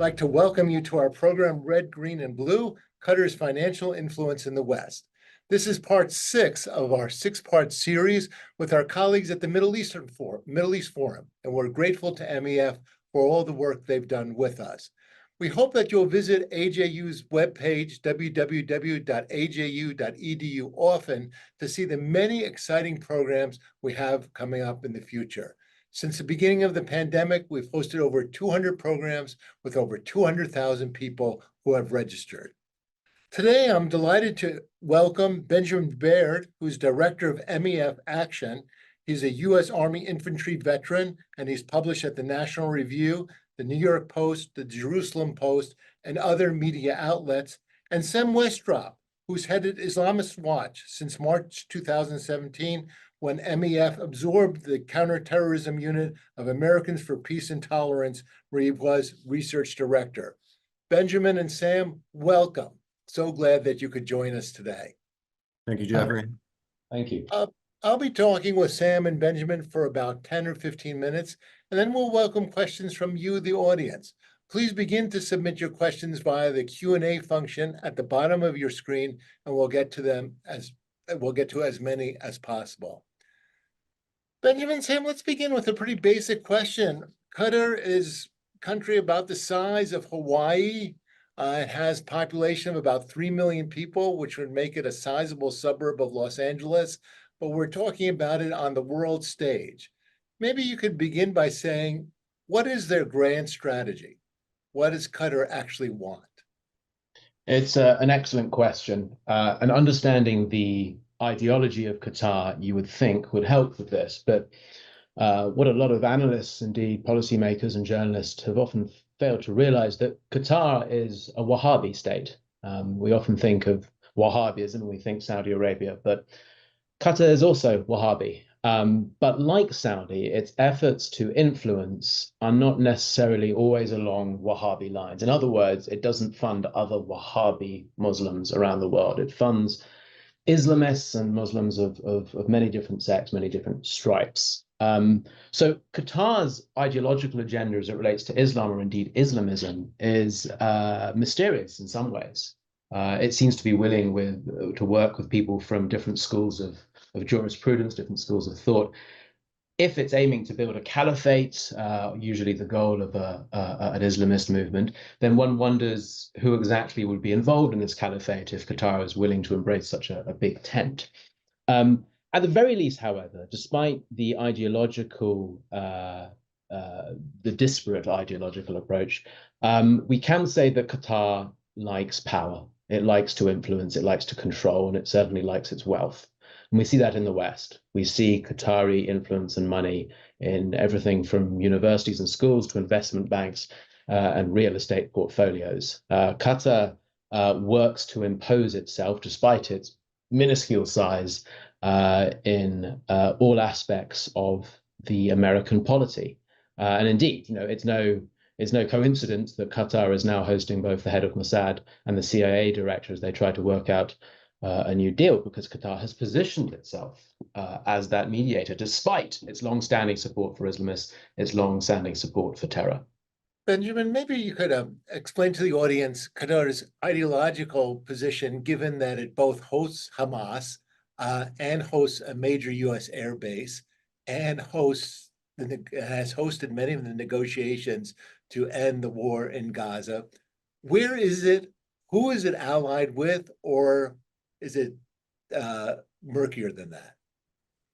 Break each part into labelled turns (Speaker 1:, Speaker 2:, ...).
Speaker 1: like to welcome you to our program, Red, Green, and Blue, Qatar's Financial Influence in the West. This is part 6 of our 6-part series with our colleagues at the Middle East Forum, and we're grateful to MEF for all the work they've done with us. We hope that you'll visit AJU's webpage, www.aju.edu, often to see the many exciting programs we have coming up in the future. Since the beginning of the pandemic, we've hosted over 200 programs with over 200,000 people who have registered. Today, I'm delighted to welcome Benjamin Baird, who's Director of MEF Action. He's a U.S. Army infantry veteran, and he's published at the National Review, the New York Post, the Jerusalem Post, and other media outlets, and Sam Westrop, who's headed Islamist Watch since March 2017, when MEF absorbed the Counterterrorism Unit of Americans for Peace and Tolerance, where he was research director. Benjamin and Sam, welcome. So glad that you could join us today.
Speaker 2: Thank you, Jeffrey.
Speaker 3: Thank you.
Speaker 1: I'll be talking with Sam and Benjamin for about 10 or 15 minutes, and then we'll welcome questions from you, the audience. Please begin to submit your questions via the Q&A function at the bottom of your screen, and we'll get to as many as possible. Benjamin, Sam, let's begin with a pretty basic question. Qatar is a country about the size of Hawaii. It has a population of about 3 million people, which would make it a sizable suburb of Los Angeles, but we're talking about it on the world stage. Maybe you could begin by saying, what is their grand strategy? What does Qatar actually want?
Speaker 3: It's an excellent question. And understanding the ideology of Qatar, you would think, would help with this. But what a lot of analysts, indeed policymakers and journalists, have often failed to realize that Qatar is a Wahhabi state. We often think of Wahhabism and we think Saudi Arabia, but Qatar is also Wahhabi. But like Saudi, its efforts to influence are not necessarily always along Wahhabi lines. In other words, it doesn't fund other Wahhabi Muslims around the world. It funds Islamists and Muslims of many different sects, many different stripes. So Qatar's ideological agenda as it relates to Islam, or indeed Islamism, is mysterious in some ways. It seems to be willing to work with people from different schools of jurisprudence, different schools of thought. If it's aiming to build a caliphate, usually the goal of an Islamist movement, then one wonders who exactly would be involved in this caliphate if Qatar is willing to embrace such a big tent. At the very least, however, despite the ideological, the disparate ideological approach, we can say that Qatar likes power. It likes to influence, it likes to control, and it certainly likes its wealth. And we see that in the West. We see Qatari influence and money in everything from universities and schools to investment banks and real estate portfolios. Qatar works to impose itself, despite its minuscule size, in all aspects of the American polity. And indeed, it's no coincidence that Qatar is now hosting both the head of Mossad and the CIA director as they try to work out a new deal, because Qatar has positioned itself as that mediator, despite its long-standing support for Islamists, its long-standing support for terror.
Speaker 1: Benjamin, maybe you could explain to the audience Qatar's ideological position, given that it both hosts Hamas and hosts a major U.S. air base and has hosted many of the negotiations to end the war in Gaza. Where is it? Who is it allied with, or is it murkier than that?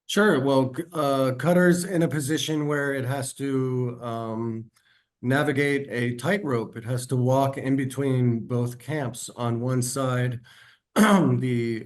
Speaker 2: Sure. Well, Qatar's in a position where it has to navigate a tightrope. It has to walk in between both camps. On one side, the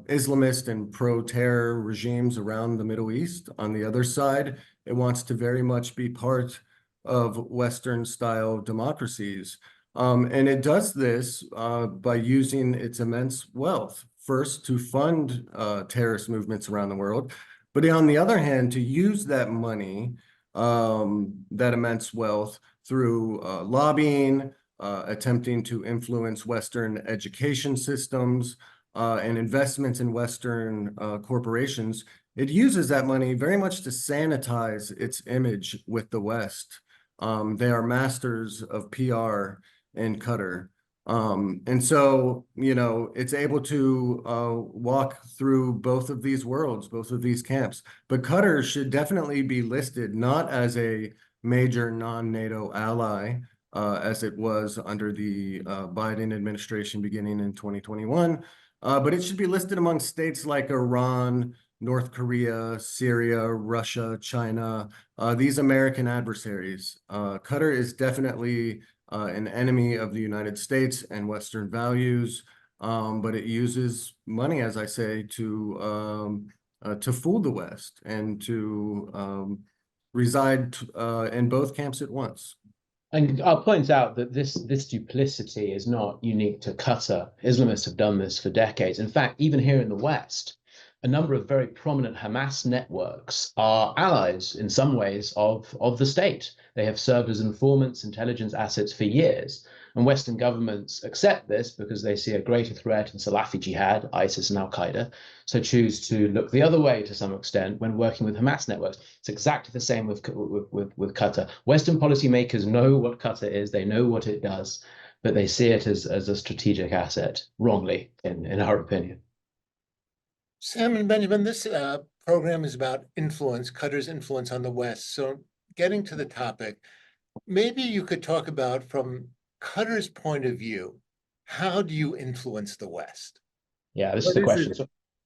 Speaker 2: Islamist and pro-terror regimes around the Middle East. On the other side, it wants to very much be part of Western-style democracies. And it does this by using its immense wealth, first to fund terrorist movements around the world, but on the other hand, to use that money, that immense wealth, through lobbying, attempting to influence Western education systems and investments in Western corporations. It uses that money very much to sanitize its image with the West. They are masters of PR in Qatar. And so, you know, it's able to walk through both of these worlds, both of these camps. But Qatar should definitely be listed not as a major non-NATO ally, as it was under the Biden administration beginning in 2021, but it should be listed among states like Iran, North Korea, Syria, Russia, China, these American adversaries. Qatar is definitely an enemy of the United States and Western values, but it uses money, as I say, to fool the West and to reside in both camps at once.
Speaker 3: And I'll point out that this duplicity is not unique to Qatar. Islamists have done this for decades. In fact, even here in the West, a number of very prominent Hamas networks are allies in some ways of the state. They have served as informants, intelligence assets for years. And Western governments accept this because they see a greater threat in Salafi jihad, ISIS and Al-Qaeda, so choose to look the other way to some extent when working with Hamas networks. It's exactly the same with Qatar. Western policymakers know what Qatar is, they know what it does, but they see it as a strategic asset, wrongly, in our opinion.
Speaker 1: Sam and Benjamin, this program is about influence, Qatar's influence on the West. So getting to the topic, maybe you could talk about from Qatar's point of view, how do you influence the West?
Speaker 3: Yeah, this is the question.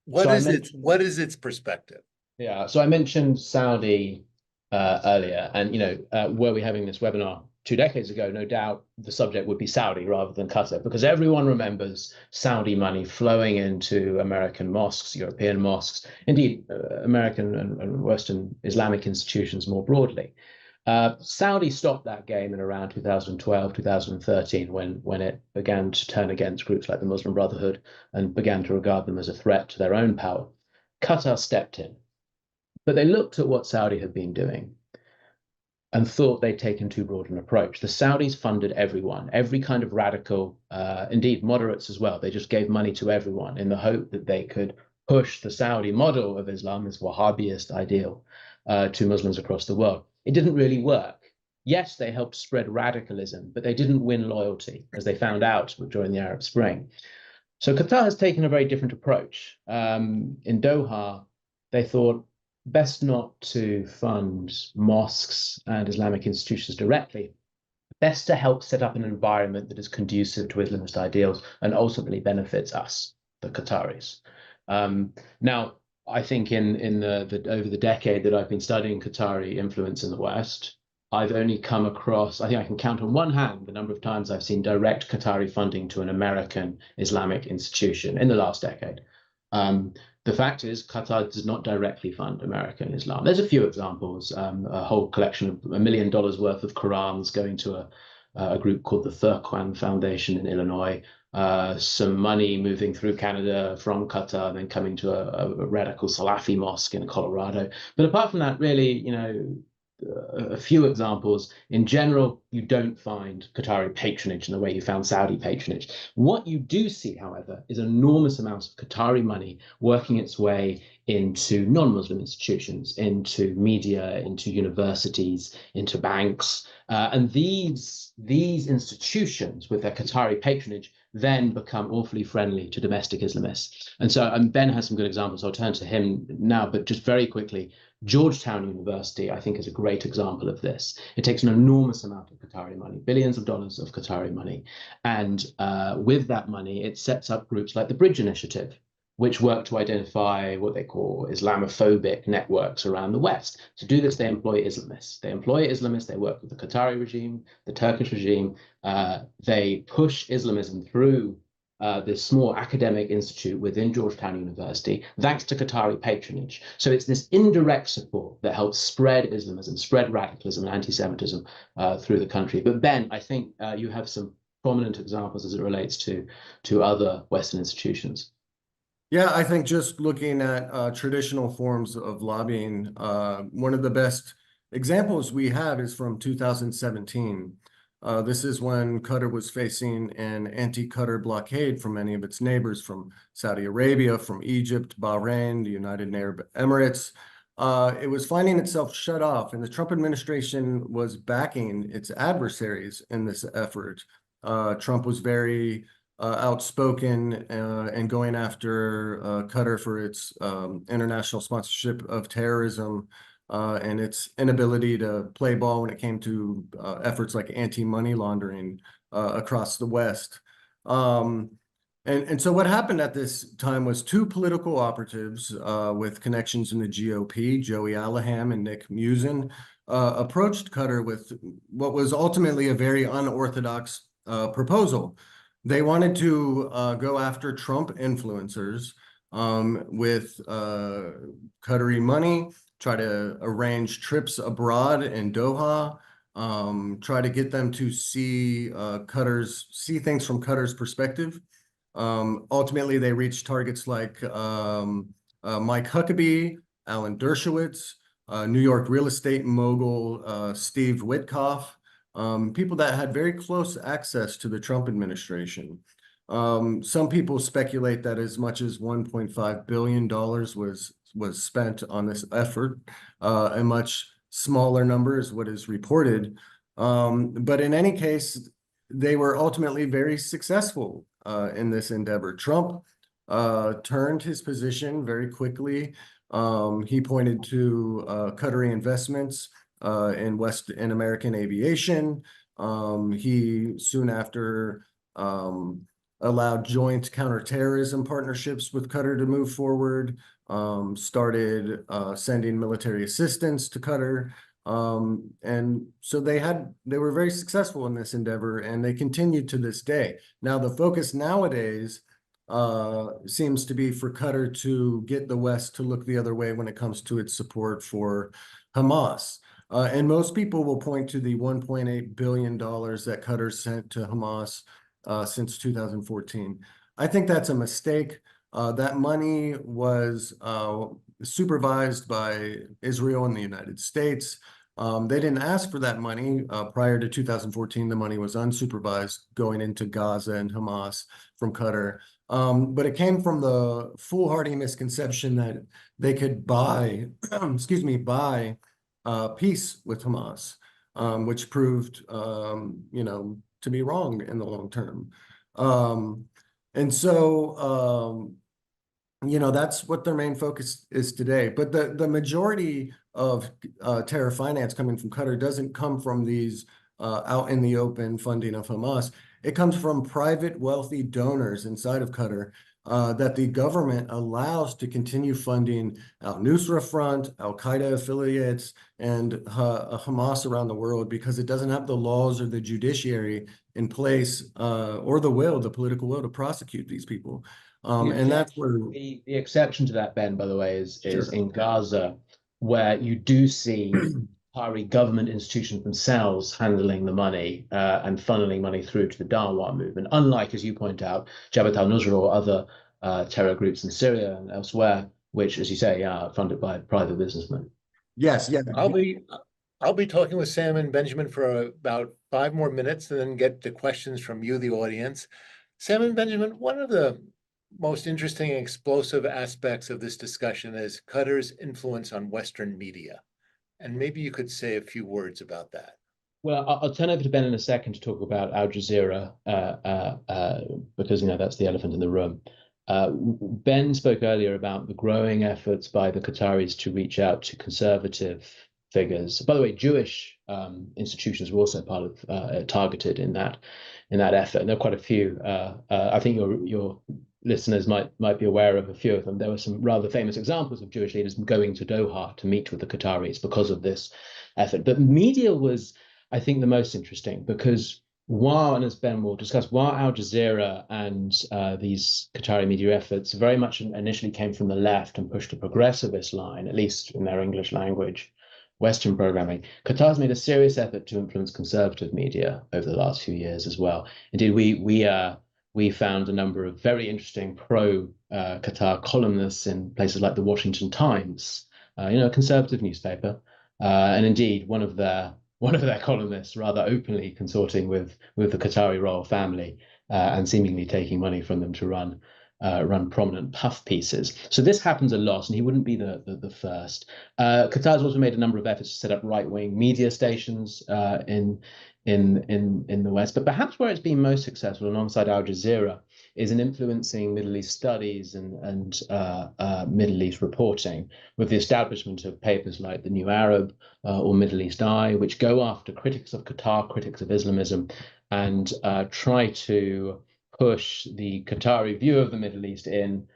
Speaker 1: What is its perspective?
Speaker 3: Yeah, so I mentioned Saudi earlier, and were we having this webinar 2 decades ago, no doubt the subject would be Saudi rather than Qatar, because everyone remembers Saudi money flowing into American mosques, European mosques, indeed American and Western Islamic institutions more broadly. Saudi stopped that game in around 2012, 2013, when it began to turn against groups like the Muslim Brotherhood and began to regard them as a threat to their own power. Qatar stepped in, but they looked at what Saudi had been doing and thought they'd taken too broad an approach. The Saudis funded everyone, every kind of radical, indeed moderates as well. They just gave money to everyone in the hope that they could push the Saudi model of Islam, this Wahhabist ideal, to Muslims across the world. It didn't really work. Yes, they helped spread radicalism, but they didn't win loyalty, as they found out during the Arab Spring. So Qatar has taken a very different approach. In Doha, they thought best not to fund mosques and Islamic institutions directly, best to help set up an environment that is conducive to Islamist ideals and ultimately benefits us, the Qataris. Now, I think over the decade that I've been studying Qatari influence in the West, I've only come across, I think I can count on one hand the number of times I've seen direct Qatari funding to an American Islamic institution in the last decade. The fact is, Qatar does not directly fund American Islam. There's a few examples, a whole collection of $1 million worth of Qurans going to a group called the Thurquan Foundation in Illinois, some money moving through Canada from Qatar, and then coming to a radical Salafi mosque in Colorado. But apart from that, really, a few examples. In general, you don't find Qatari patronage in the way you found Saudi patronage. What you do see, however, is enormous amounts of Qatari money working its way into non-Muslim institutions, into media, into universities, into banks. And these institutions, with their Qatari patronage, then become awfully friendly to domestic Islamists. And so Ben has some good examples. I'll turn to him now, but just very quickly, Georgetown University, I think, is a great example of this. It takes an enormous amount of Qatari money, billions of dollars of Qatari money. And with that money, it sets up groups like the Bridge Initiative, which work to identify what they call Islamophobic networks around the West. To do this, they employ Islamists. They work with the Qatari regime, the Turkish regime. They push Islamism through this small academic institute within Georgetown University, thanks to Qatari patronage. So it's this indirect support that helps spread Islamism, spread radicalism and anti-Semitism through the country. But Ben, I think you have some prominent examples as it relates to other Western institutions.
Speaker 2: Yeah, I think just looking at traditional forms of lobbying, one of the best examples we have is from 2017. This is when Qatar was facing an anti-Qatar blockade from many of its neighbors, from Saudi Arabia, from Egypt, Bahrain, the United Arab Emirates. it was finding itself shut off, and the Trump administration was backing its adversaries in this effort. Trump was very outspoken and going after Qatar for its international sponsorship of terrorism and its inability to play ball when it came to efforts like anti-money laundering across the West. And so what happened at this time was two political operatives with connections in the GOP, Joey Alaham and Nick Musin, approached Qatar with what was ultimately a very unorthodox proposal. They wanted to go after Trump influencers with Qatari money, try to arrange trips abroad in Doha, try to get them to see things from Qatar's perspective. Ultimately, they reached targets like Mike Huckabee, Alan Dershowitz, New York real estate mogul Steve Witkoff, people that had very close access to the Trump administration. Some people speculate that as much as $1.5 billion was spent on this effort. A much smaller number is what is reported. But in any case, they were ultimately very successful in this endeavor. Trump turned his position very quickly. He pointed to Qatari investments in American aviation. He soon after allowed joint counterterrorism partnerships with Qatar to move forward, started sending military assistance to Qatar. And so they were very successful in this endeavor, and they continued to this day. Now, the focus nowadays seems to be for Qatar to get the West to look the other way when it comes to its support for Hamas. And most people will point to the $1.8 billion that Qatar sent to Hamas since 2014. I think that's a mistake. That money was supervised by Israel and the United States. They didn't ask for that money. Prior to 2014, the money was unsupervised going into Gaza and Hamas from Qatar. But it came from the foolhardy misconception that they could buy, buy peace with Hamas, which proved, to be wrong in the long term. And so, that's what their main focus is today. But the majority of terror finance coming from Qatar doesn't come from these out in the open funding of Hamas. It comes from private wealthy donors inside of Qatar that the government allows to continue funding al-Nusra Front, al-Qaeda affiliates, and Hamas around the world, because it doesn't have the laws or the judiciary in place or the political will to prosecute these people. And that's where
Speaker 3: the exception to that, Ben, by the way, is
Speaker 2: Sure.
Speaker 3: in Gaza, where you do see Qatari government institutions themselves handling the money and funneling money through to the Dawa movement, unlike, as you point out, Jabhat al-Nusra or other terror groups in Syria and elsewhere, which, as you say, are funded by private businessmen.
Speaker 2: Yes, yeah.
Speaker 1: I'll be talking with Sam and Benjamin for about 5 more minutes and then get the questions from you, the audience. Sam and Benjamin, one of the most interesting and explosive aspects of this discussion is Qatar's influence on Western media. And maybe you could say a few words about that.
Speaker 3: Well, I'll turn over to Ben in a second to talk about Al Jazeera, because that's the elephant in the room. Ben spoke earlier about the growing efforts by the Qataris to reach out to conservative figures. By the way, Jewish institutions were also part of targeted in that effort. And there are quite a few. I think your listeners might be aware of a few of them. There were some rather famous examples of Jewish leaders going to Doha to meet with the Qataris because of this effort. But media was, I think, the most interesting, because and as Ben will discuss, while Al Jazeera and these Qatari media efforts very much initially came from the left and pushed a progressivist line, at least in their English language Western programming, Qatar's made a serious effort to influence conservative media over the last few years as well. Indeed, we found a number of very interesting pro-Qatar columnists in places like the Washington Times, a conservative newspaper, and indeed one of their columnists rather openly consorting with the Qatari royal family and seemingly taking money from them to run run prominent puff pieces. So this happens a lot, and he wouldn't be the first. Qatar's also made a number of efforts to set up right-wing media stations in the West, but perhaps where it's been most successful alongside Al Jazeera is in influencing Middle East studies and Middle East reporting, with the establishment of papers like the New Arab or Middle East Eye, which go after critics of Qatar, critics of Islamism, and try to push the Qatari view of the Middle East in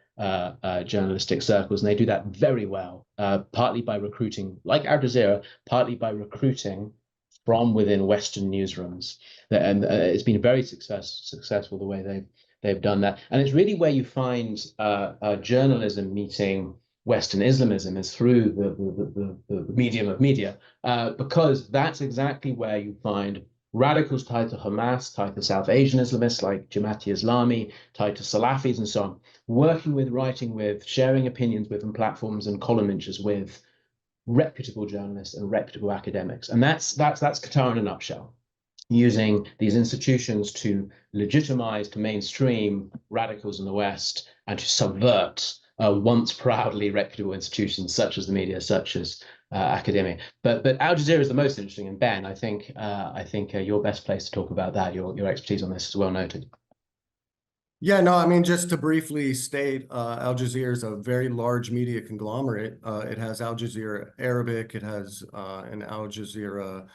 Speaker 3: journalistic circles. And they do that very well, partly by recruiting, like Al Jazeera, partly by recruiting from within Western newsrooms. And it's been very successful the way they've done that. And it's really where you find journalism meeting Western Islamism is through the medium of media, because that's exactly where you find radicals tied to Hamas, tied to South Asian Islamists like Jamaat-e-Islami, tied to Salafis and so on, working with, writing with, sharing opinions with, and platforms and column inches with reputable journalists and reputable academics. And that's Qatar in a nutshell, using these institutions to legitimize, to mainstream radicals in the West and to subvert once proudly reputable institutions such as the media, such as academia. But Al Jazeera is the most interesting. And Ben, I think you're best placed to talk about that. Your expertise on this is well noted.
Speaker 2: Yeah, no, I mean, just to briefly state, Al Jazeera is a very large media conglomerate. It has Al Jazeera Arabic, it has an Al Jazeera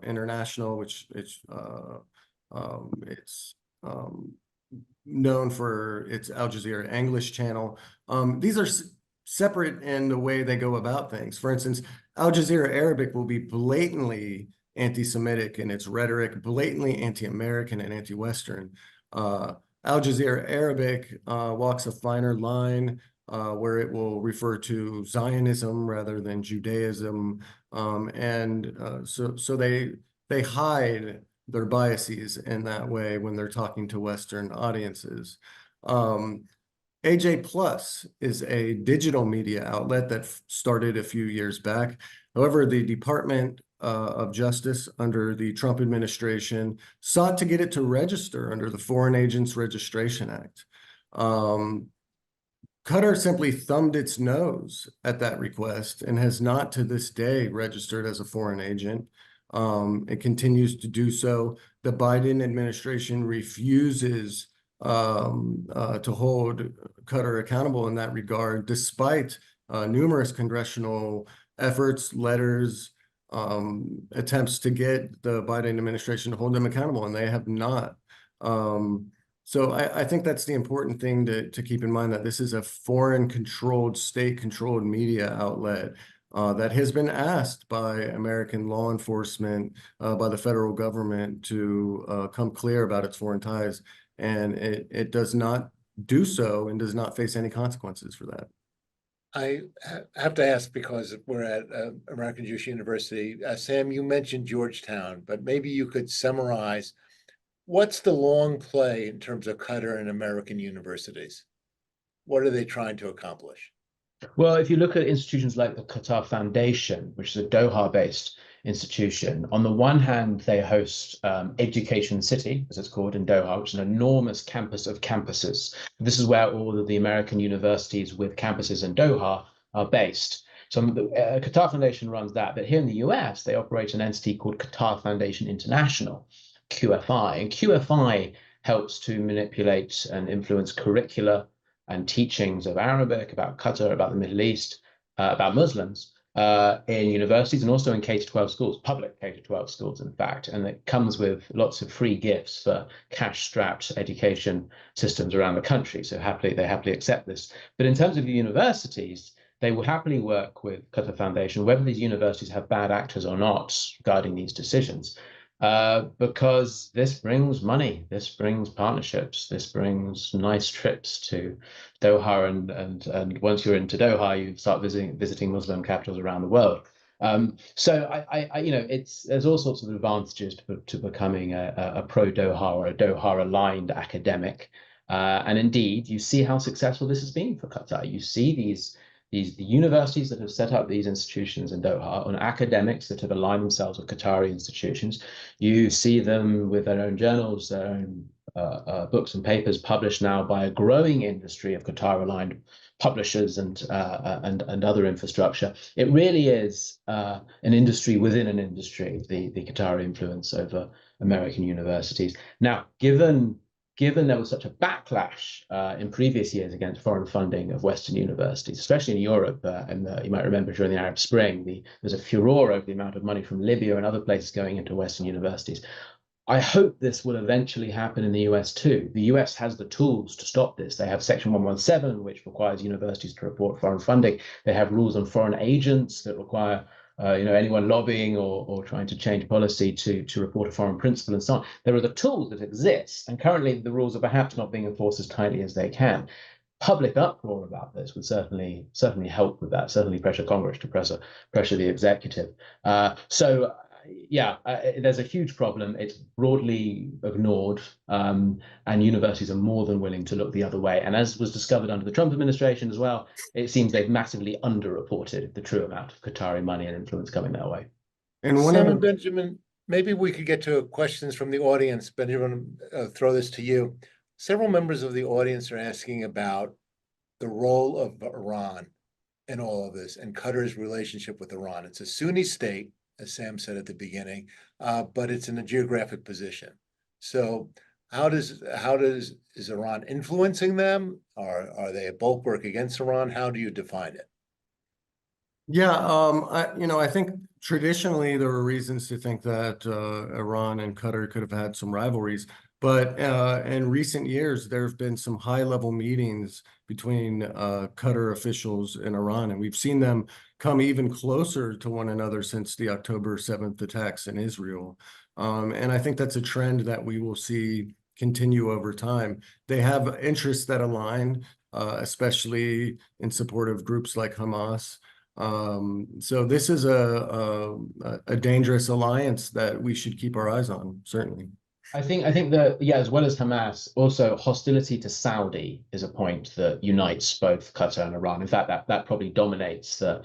Speaker 2: International, which it's known for its Al Jazeera English channel. These are separate in the way they go about things. For instance, Al Jazeera Arabic will be blatantly anti-Semitic in its rhetoric, blatantly anti-American and anti-Western. Al Jazeera Arabic walks a finer line where it will refer to Zionism rather than Judaism, so they hide their biases in that way when they're talking to Western audiences. AJ Plus is a digital media outlet that started a few years back. However, the Department of Justice under the Trump administration sought to get it to register under the Foreign Agents Registration Act. Qatar simply thumbed its nose at that request and has not to this day registered as a foreign agent. It continues to do so. The Biden administration refuses to hold Qatar accountable in that regard, despite numerous congressional efforts, letters, attempts to get the Biden administration to hold them accountable, and they have not. So I think that's the important thing to keep in mind, that this is a foreign-controlled, state-controlled media outlet that has been asked by American law enforcement, by the federal government, to come clear about its foreign ties, and it does not do so and does not face any consequences for that.
Speaker 1: I have to ask, because we're at American Jewish University. Sam, you mentioned Georgetown, but maybe you could summarize what's the long play in terms of Qatar and American universities? What are they trying to accomplish?
Speaker 3: Well, if you look at institutions like the Qatar Foundation, which is a Doha-based institution, on the one hand, they host Education City, as it's called, in Doha, which is an enormous campus of campuses. This is where all of the American universities with campuses in Doha are based. So the Qatar Foundation runs that. But here in the US, they operate an entity called Qatar Foundation International, QFI. And QFI helps to manipulate and influence curricula and teachings of Arabic, about Qatar, about the Middle East, about Muslims in universities and also in K-12 schools, public K-12 schools, in fact. And it comes with lots of free gifts for cash-strapped education systems around the country. So they happily accept this. But in terms of the universities, they will happily work with Qatar Foundation, whether these universities have bad actors or not guiding these decisions. Because this brings money, this brings partnerships, this brings nice trips to Doha, and once you're into Doha, you start visiting Muslim capitals around the world. So there's all sorts of advantages to becoming a pro-Doha or a Doha-aligned academic, and indeed, you see how successful this has been for Qatar. You see the universities that have set up these institutions in Doha, and academics that have aligned themselves with Qatari institutions. You see them with their own journals, their own books and papers published now by a growing industry of Qatar-aligned publishers and other infrastructure. It really is an industry within an industry, the Qatari influence over American universities. Now, given there was such a backlash in previous years against foreign funding of Western universities, especially in Europe, and you might remember during the Arab Spring, there's a furor over the amount of money from Libya and other places going into Western universities. I hope this will eventually happen in the US too. The US has the tools to stop this. They have Section 117, which requires universities to report foreign funding. They have rules on foreign agents that require anyone lobbying or trying to change policy to report a foreign principal and so on. There are the tools that exist, and currently the rules are perhaps not being enforced as tightly as they can. Public uproar about this would certainly help with that. Certainly pressure Congress to pressure the executive. There's a huge problem. It's broadly ignored, and universities are more than willing to look the other way. And as was discovered under the Trump administration as well, it seems they've massively underreported the true amount of Qatari money and influence coming their way.
Speaker 2: And
Speaker 1: Sam and Benjamin, maybe we could get to questions from the audience. Benjamin, throw this to you. Several members of the audience are asking about the role of Iran in all of this and Qatar's relationship with Iran. It's a Sunni state, as Sam said at the beginning, but it's in a geographic position. So is Iran influencing them? Are they a bulwark against Iran? How do you define it?
Speaker 2: Yeah, I think traditionally there were reasons to think that Iran and Qatar could have had some rivalries, but in recent years there have been some high-level meetings between Qatar officials and Iran, and we've seen them come even closer to one another since the October 7th attacks in Israel. And I think that's a trend that we will see continue over time. They have interests that align, especially in support of groups like Hamas. So this is a dangerous alliance that we should keep our eyes on, certainly.
Speaker 3: I think that, as well as Hamas, also hostility to Saudi is a point that unites both Qatar and Iran. In fact, that probably dominates the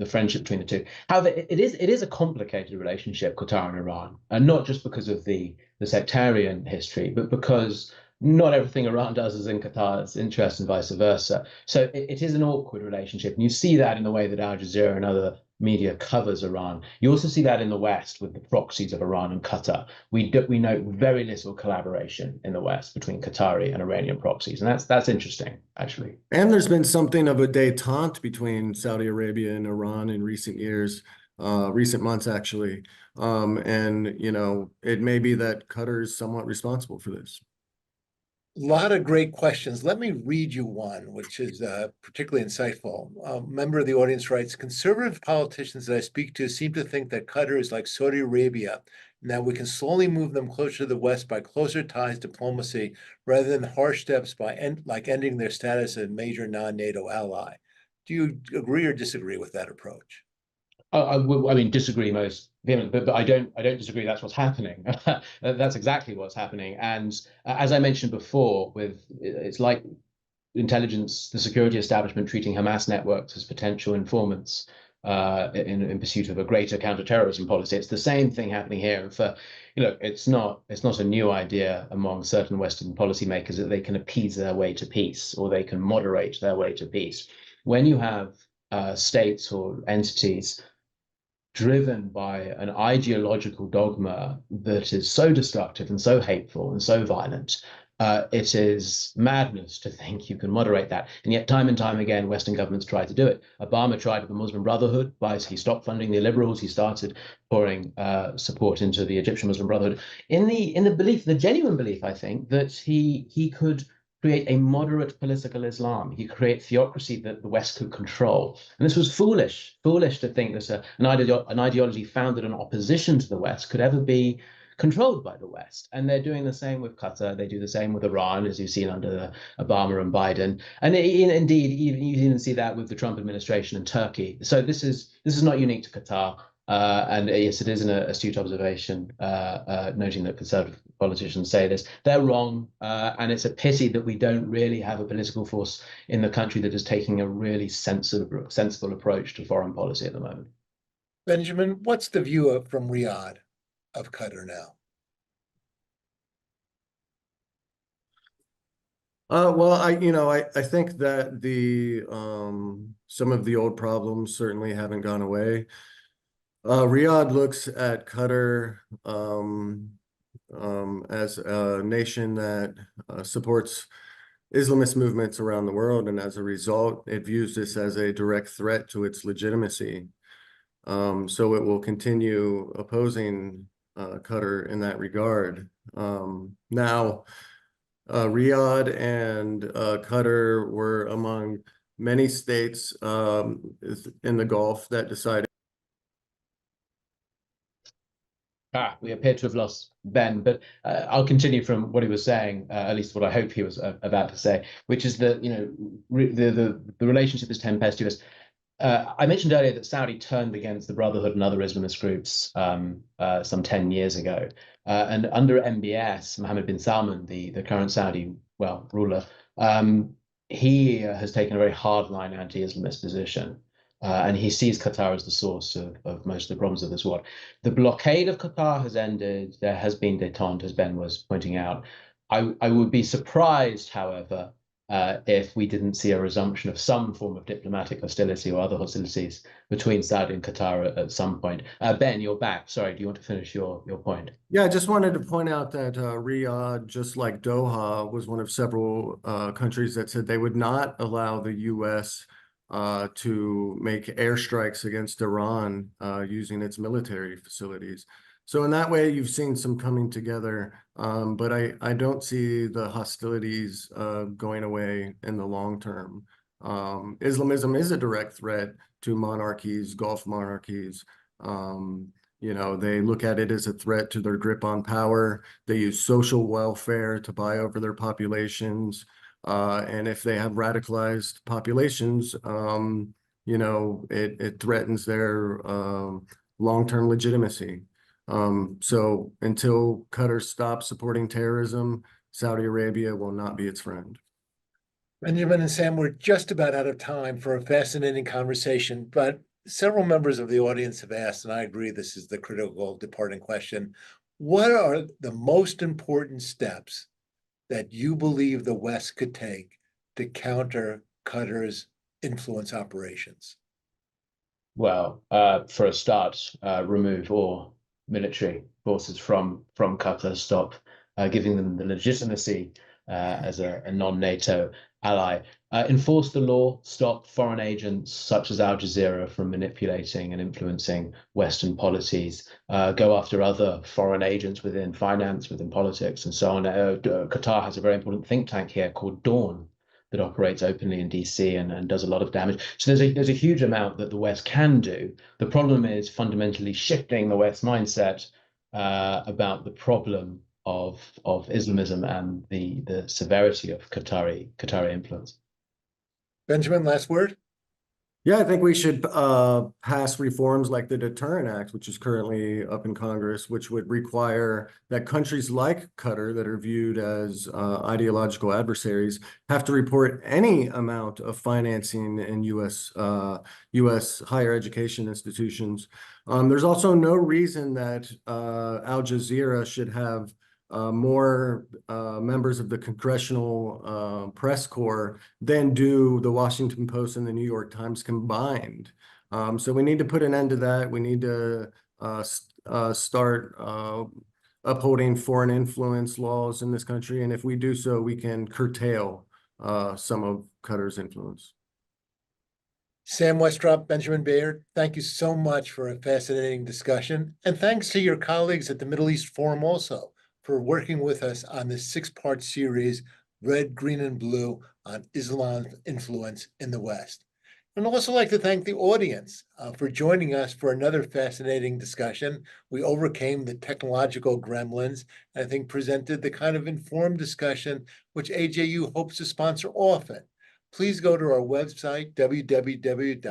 Speaker 3: friendship between the two. However, it is a complicated relationship, Qatar and Iran, and not just because of the sectarian history, but because not everything Iran does is in Qatar's interest and vice versa. So it is an awkward relationship. And you see that in the way that Al Jazeera and other media covers Iran. You also see that in the West with the proxies of Iran and Qatar. We note very little collaboration in the West between Qatari and Iranian proxies. And that's interesting, actually.
Speaker 2: And there's been something of a détente between Saudi Arabia and Iran in recent years, recent months, actually. It may be that Qatar is somewhat responsible for this.
Speaker 1: A lot of great questions. Let me read you one, which is particularly insightful. A member of the audience writes, conservative politicians that I speak to seem to think that Qatar is like Saudi Arabia, and that we can slowly move them closer to the West by closer ties diplomacy, rather than harsh steps like ending their status as a major non-NATO ally. Do you agree or disagree with that approach?
Speaker 3: I mean, disagree most vehemently, but I don't disagree. That's what's happening. That's exactly what's happening. And as I mentioned before, it's like intelligence, the security establishment treating Hamas networks as potential informants in pursuit of a greater counterterrorism policy. It's the same thing happening here. It's not a new idea among certain Western policymakers that they can appease their way to peace or they can moderate their way to peace. When you have states or entities driven by an ideological dogma that is so destructive and so hateful and so violent, it is madness to think you can moderate that. And yet time and time again, Western governments try to do it. Obama tried with the Muslim Brotherhood. He stopped funding the liberals. He started pouring support into the Egyptian Muslim Brotherhood in the belief, the genuine belief, I think, that he could create a moderate political Islam. He could create theocracy that the West could control. And this was foolish to think that an ideology founded on opposition to the West could ever be controlled by the West. And they're doing the same with Qatar. They do the same with Iran, as you've seen under Obama and Biden. And indeed, you even see that with the Trump administration and Turkey. So this is not unique to Qatar. And yes, it is an astute observation, noting that conservative politicians say this. They're wrong, and it's a pity that we don't really have a political force in the country that is taking a really sensible approach to foreign policy at the moment.
Speaker 1: Benjamin, what's the view from Riyadh of Qatar now?
Speaker 2: Well, I think that some of the old problems certainly haven't gone away. Riyadh looks at Qatar as a nation that supports Islamist movements around the world, and as a result, it views this as a direct threat to its legitimacy. So it will continue opposing Qatar in that regard. Now, Riyadh and Qatar were among many states in the Gulf that decided.
Speaker 3: We appear to have lost Ben, but I'll continue from what he was saying, at least what I hope he was about to say, which is that, the relationship is tempestuous. I mentioned earlier that Saudi turned against the Brotherhood and other Islamist groups some 10 years ago. And under MBS, Mohammed bin Salman, the current Saudi, ruler, he has taken a very hardline anti-Islamist position. And he sees Qatar as the source of most of the problems of this world. The blockade of Qatar has ended. There has been détente, as Ben was pointing out. I would be surprised, however, if we didn't see a resumption of some form of diplomatic hostility or other hostilities between Saudi and Qatar at some point. Ben, you're back. Sorry, do you want to finish your point?
Speaker 2: Yeah, I just wanted to point out that Riyadh, just like Doha, was one of several countries that said they would not allow the U.S. To make airstrikes against Iran using its military facilities. So in that way, you've seen some coming together, but I don't see the hostilities going away in the long term. Islamism is a direct threat to monarchies, Gulf monarchies. They look at it as a threat to their grip on power. They use social welfare to buy over their populations. And if they have radicalized populations, it threatens their long-term legitimacy. So until Qatar stops supporting terrorism, Saudi Arabia will not be its friend.
Speaker 1: Benjamin and Sam, we're just about out of time for a fascinating conversation, but several members of the audience have asked, and I agree this is the critical departing question. What are the most important steps that you believe the West could take to counter Qatar's influence operations?
Speaker 3: Well, for a start, remove all military forces from Qatar, stop giving them the legitimacy as a non-NATO ally. Enforce the law, stop foreign agents such as Al Jazeera from manipulating and influencing Western policies, go after other foreign agents within finance, within politics, and so on. Qatar has a very important think tank here called Dawn that operates openly in DC and does a lot of damage. So there's a huge amount that the West can do. The problem is fundamentally shifting the West's mindset about the problem of Islamism and the severity of Qatari influence.
Speaker 1: Benjamin, last word?
Speaker 2: Yeah, I think we should pass reforms like the Deterrent Act, which is currently up in Congress, which would require that countries like Qatar that are viewed as ideological adversaries have to report any amount of financing in U.S. higher education institutions. There's also no reason that Al Jazeera should have more members of the congressional press corps than do the Washington Post and the New York Times combined. So we need to put an end to that. We need to start upholding foreign influence laws in this country. And if we do so, we can curtail some of Qatar's influence.
Speaker 1: Sam Westrop, Benjamin Baird, thank you so much for a fascinating discussion. And thanks to your colleagues at the Middle East Forum also for working with us on this 6-part series, Red, Green, and Blue, on Islam's influence in the West. And I'd also like to thank the audience for joining us for another fascinating discussion. We overcame the technological gremlins, and I think presented the kind of informed discussion which AJU hopes to sponsor often. Please go to our website, www.aju.edu,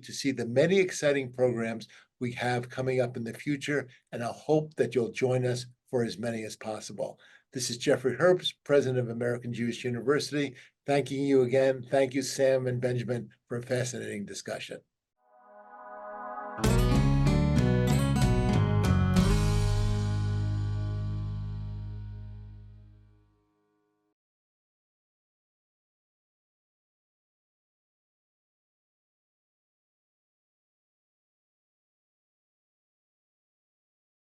Speaker 1: to see the many exciting programs we have coming up in the future, and I hope that you'll join us for as many as possible. This is Jeffrey Herbst, President of American Jewish University, thanking you again. Thank you, Sam and Benjamin, for a fascinating discussion.